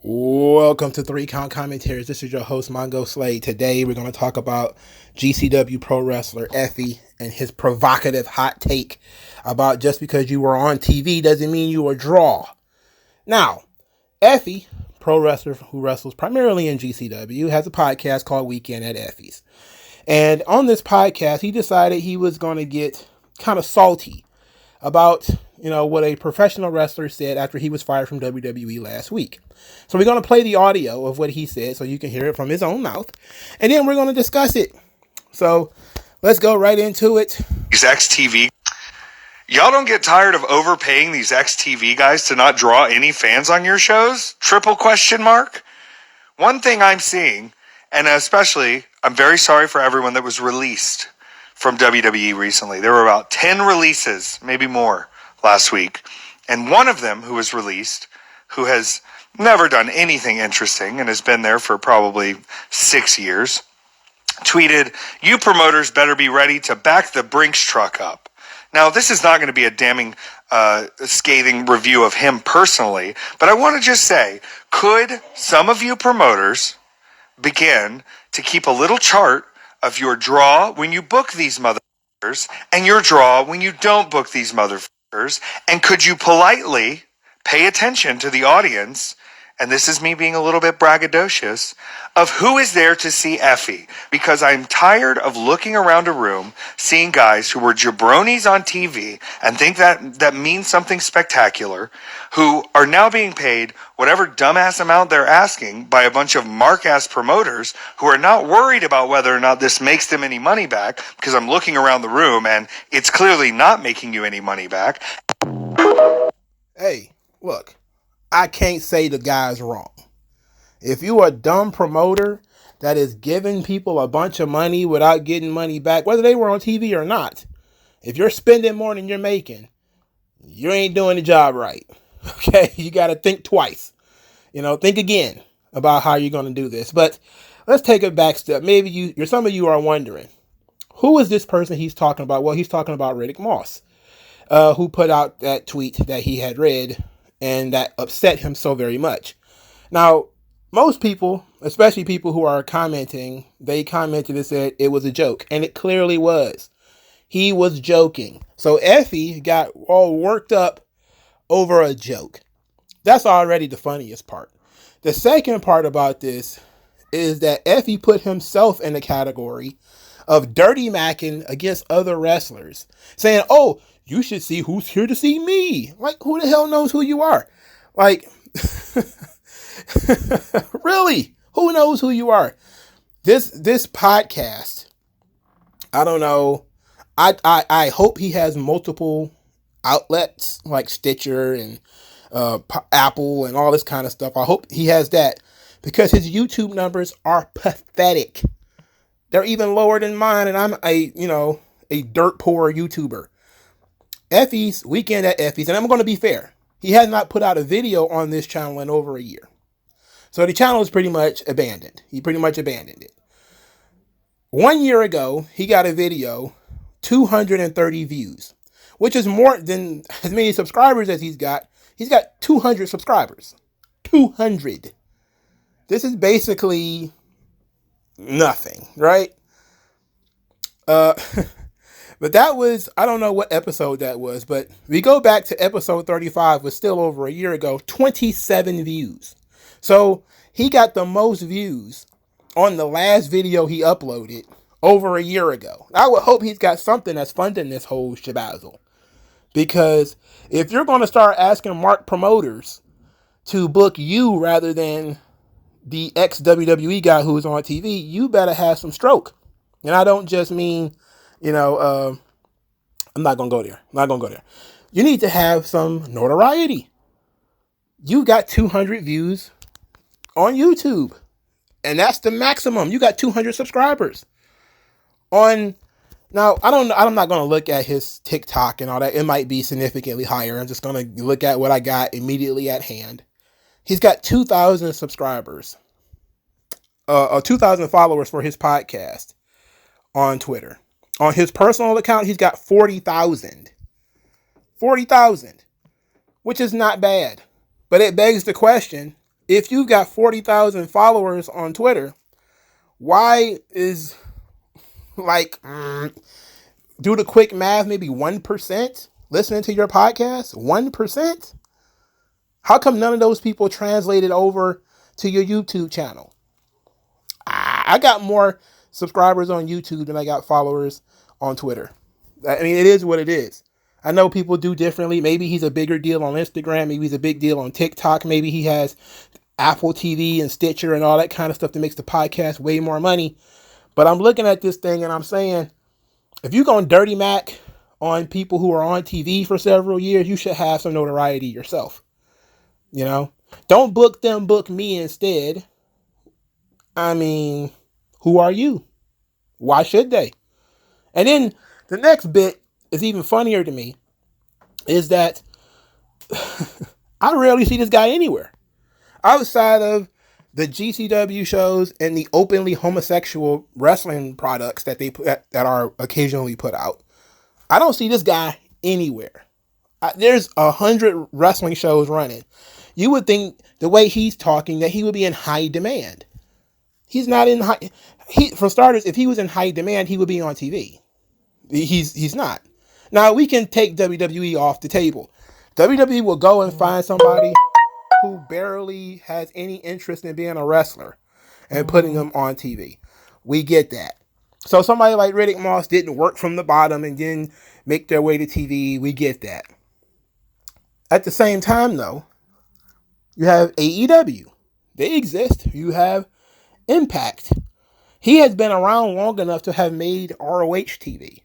Welcome to 3 Count Commentaries. This is your host, MagMongoSlade. Today, we're going to talk about GCW pro wrestler Effie and his provocative hot take about just because you were on TV doesn't mean you were draw. Now, Effie, pro wrestler who wrestles primarily in GCW, has a podcast called Weekend at Effie's. And on this podcast, he decided he was going to get kind of salty about, what a professional wrestler said after he was fired from WWE last week. So we're going to play the audio of what he said so you can hear it from his own mouth. And then we're going to discuss it. So let's go right into it. These XTV. Y'all don't get tired of overpaying these XTV guys to not draw any fans on your shows? Triple question mark? One thing I'm seeing, and especially, I'm very sorry for everyone that was released from WWE recently. There were about 10 releases, maybe more, last week. And one of them who was released, who has never done anything interesting and has been there for probably 6 years, tweeted, "You promoters better be ready to back the Brinks truck up." Now, this is not going to be a damning, scathing review of him personally, but I want to just say, could some of you promoters begin to keep a little chart of your draw when you book these motherfuckers and your draw when you don't book these motherfuckers? And could you politely pay attention to the audience, and this is me being a little bit braggadocious, of who is there to see Effie? Because I'm tired of looking around a room, seeing guys who were jabronis on TV and think that means something spectacular, who are now being paid whatever dumbass amount they're asking by a bunch of mark-ass promoters who are not worried about whether or not this makes them any money back, because I'm looking around the room and it's clearly not making you any money back. Hey, look, I can't say the guy's wrong. If you are a dumb promoter that is giving people a bunch of money without getting money back, whether they were on TV or not, if you're spending more than you're making, you ain't doing the job right. Okay, you got to think twice. Think again about how you're going to do this. But let's take a back step. Maybe some of you are wondering, who is this person he's talking about? Well, he's talking about Riddick Moss, who put out that tweet that he had read and that upset him so very much. Now, most people, especially people who are commenting, they commented and said it was a joke, and it clearly was. He was joking. So Effie got all worked up over a joke. That's already the funniest part. The second part about this is that Effie put himself in the category of dirty macking against other wrestlers, saying, "Oh, you should see who's here to see me." Like, who the hell knows who you are? Like, really? Who knows who you are? This podcast, I don't know. I hope he has multiple outlets like Stitcher and Apple and all this kind of stuff. I hope he has that, because his YouTube numbers are pathetic. They're even lower than mine, and I'm a dirt poor YouTuber. Effie's Weekend at Effie's, and I'm going to be fair, he has not put out a video on this channel in over a year. So the channel is pretty much abandoned. He pretty much abandoned it. 1 year ago, he got a video, 230 views, which is more than as many subscribers as he's got. He's got 200 subscribers. 200. This is basically nothing, right? But that was, I don't know what episode that was, but we go back to episode 35, was still over a year ago, 27 views. So he got the most views on the last video he uploaded over a year ago. I would hope he's got something that's funding this whole shabazzle. Because if you're going to start asking mark promoters to book you rather than the ex-WWE guy who's on TV, you better have some stroke. And I don't just mean, I'm not going to go there. You need to have some notoriety. You got 200 views on YouTube, and that's the maximum. You got 200 subscribers now, I'm not going to look at his TikTok and all that. It might be significantly higher. I'm just going to look at what I got immediately at hand. He's got 2,000 subscribers, 2,000 followers for his podcast on Twitter. On his personal account, he's got 40,000. 40,000, which is not bad. But it begs the question, if you've got 40,000 followers on Twitter, why is like do the quick math, maybe 1% listening to your podcast? 1%? How come none of those people translated over to your YouTube channel? I got more subscribers on YouTube than I got followers on Twitter. I mean, it is what it is. I know people do differently. Maybe he's a bigger deal on Instagram. Maybe he's a big deal on TikTok. Maybe he has Apple TV and Stitcher and all that kind of stuff that makes the podcast way more money. But I'm looking at this thing and I'm saying, if you're going dirty Mac on people who are on TV for several years, you should have some notoriety yourself. You know, don't book them, book me instead. I mean, who are you? Why should they? And then the next bit is even funnier to me, is that I rarely see this guy anywhere outside of the GCW shows and the openly homosexual wrestling products that that are occasionally put out. I don't see this guy anywhere. There's 100 wrestling shows running. You would think the way he's talking that he would be in high demand. He's not in high. For starters, if he was in high demand, he would be on TV. He's not. Now we can take WWE off the table. WWE will go and find somebody who barely has any interest in being a wrestler and putting them on TV. We get that. So somebody like Riddick Moss didn't work from the bottom and then make their way to TV. We get that. At the same time, though, you have AEW. They exist. You have Impact. He has been around long enough to have made ROH TV.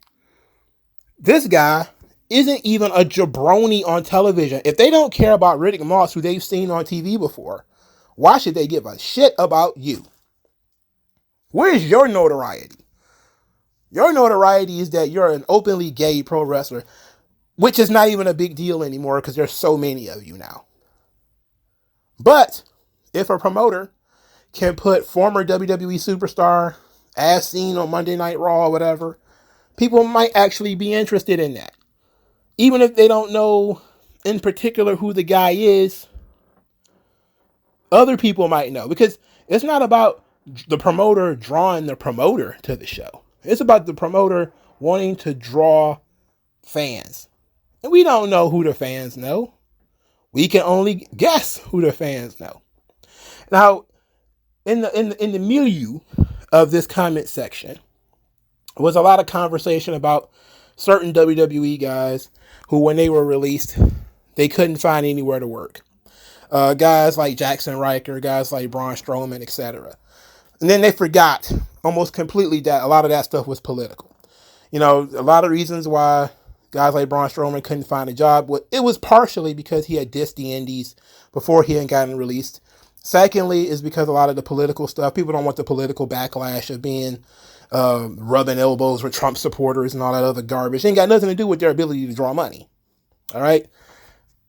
This guy isn't even a jabroni on television. If they don't care about Riddick Moss, who they've seen on TV before, why should they give a shit about you? Where's your notoriety? Your notoriety is that you're an openly gay pro wrestler, which is not even a big deal anymore because there's so many of you now. But if a promoter can put former WWE superstar as seen on Monday Night Raw or whatever, people might actually be interested in that. Even if they don't know in particular who the guy is, other people might know. Because it's not about the promoter drawing the promoter to the show. It's about the promoter wanting to draw fans. And we don't know who the fans know. We can only guess who the fans know. Now, in the milieu of this comment section was a lot of conversation about certain WWE guys who, when they were released, they couldn't find anywhere to work. Guys like Jackson Riker, guys like Braun Strowman, etc. And then they forgot almost completely that a lot of that stuff was political. You know, a lot of reasons why guys like Braun Strowman couldn't find a job, it was partially because he had dissed the indies before he had gotten released. Secondly, is because a lot of the political stuff, people don't want the political backlash of being rubbing elbows with Trump supporters and all that other garbage. It ain't got nothing to do with their ability to draw money. All right.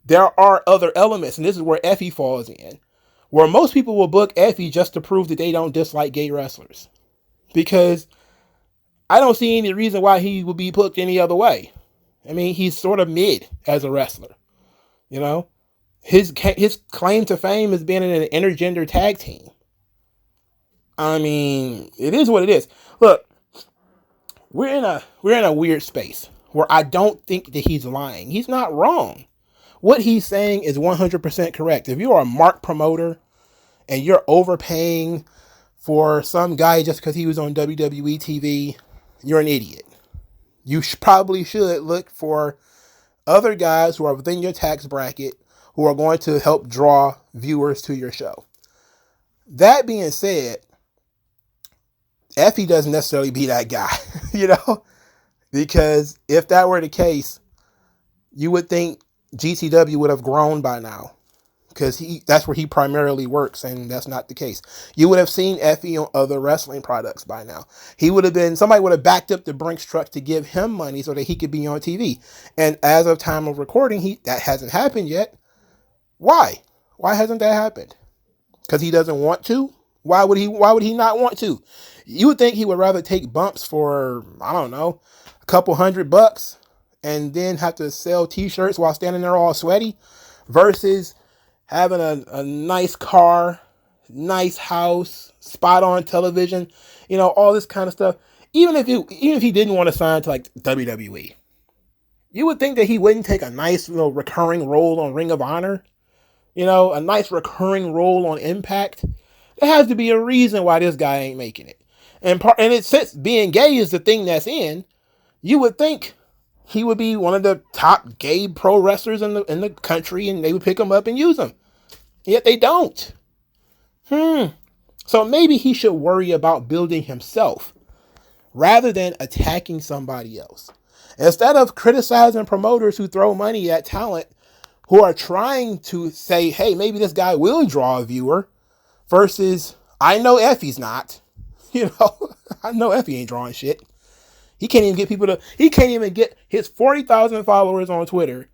There are other elements, and this is where Effie falls in, where most people will book Effie just to prove that they don't dislike gay wrestlers. Because I don't see any reason why he would be booked any other way. I mean, he's sort of mid as a wrestler. You know? His claim to fame is being in an intergender tag team. I mean, it is what it is. Look, we're in a weird space where I don't think that he's lying. He's not wrong. What he's saying is 100% correct. If you are a mark promoter and you're overpaying for some guy just because he was on WWE TV, you're an idiot. You probably should look for other guys who are within your tax bracket who are going to help draw viewers to your show. That being said, Effie doesn't necessarily be that guy, you know? Because if that were the case, you would think GCW would have grown by now. Because that's where he primarily works, and that's not the case. You would have seen Effie on other wrestling products by now. Somebody would have backed up the Brinks truck to give him money so that he could be on TV. And as of time of recording, that hasn't happened yet. Why? Why hasn't that happened? Because he doesn't want to? Why would he not want to? You would think he would rather take bumps for, I don't know, a couple $100 and then have to sell t-shirts while standing there all sweaty versus having a nice car, nice house, spot on television, all this kind of stuff. Even if he didn't want to sign to like WWE, you would think that he wouldn't take a nice, recurring role on Ring of Honor, a nice recurring role on Impact. There has to be a reason why this guy ain't making it. And since being gay is the thing that's in, you would think he would be one of the top gay pro wrestlers in the country, and they would pick him up and use him. Yet they don't. So maybe he should worry about building himself rather than attacking somebody else. Instead of criticizing promoters who throw money at talent who are trying to say, hey, maybe this guy will draw a viewer, versus, I know Effie's not. I know Effie ain't drawing shit. He can't even get his 40,000 followers on Twitter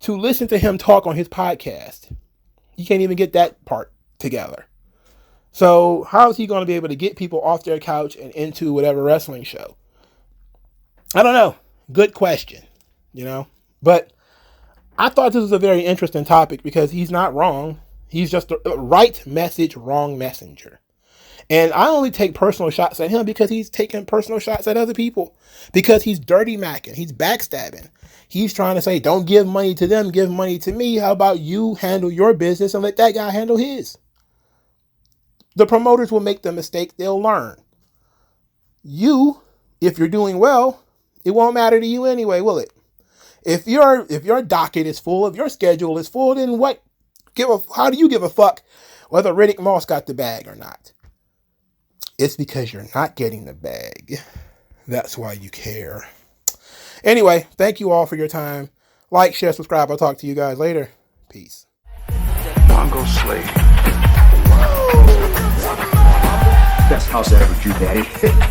to listen to him talk on his podcast. He can't even get that part together. So how is he going to be able to get people off their couch and into whatever wrestling show? I don't know. Good question, But I thought this was a very interesting topic because he's not wrong. He's just the right message, wrong messenger. And I only take personal shots at him because he's taking personal shots at other people. Because he's dirty macking. He's backstabbing. He's trying to say, don't give money to them, give money to me. How about you handle your business and let that guy handle his? The promoters will make the mistake. They'll learn. You, if you're doing well, it won't matter to you anyway, will it? If your docket is full, if your schedule is full, then how do you give a fuck whether Riddick Moss got the bag or not? It's because you're not getting the bag. That's why you care. Anyway, thank you all for your time. Like, share, subscribe. I'll talk to you guys later. Peace. MagMongoSlade. Best house I ever drew, Daddy.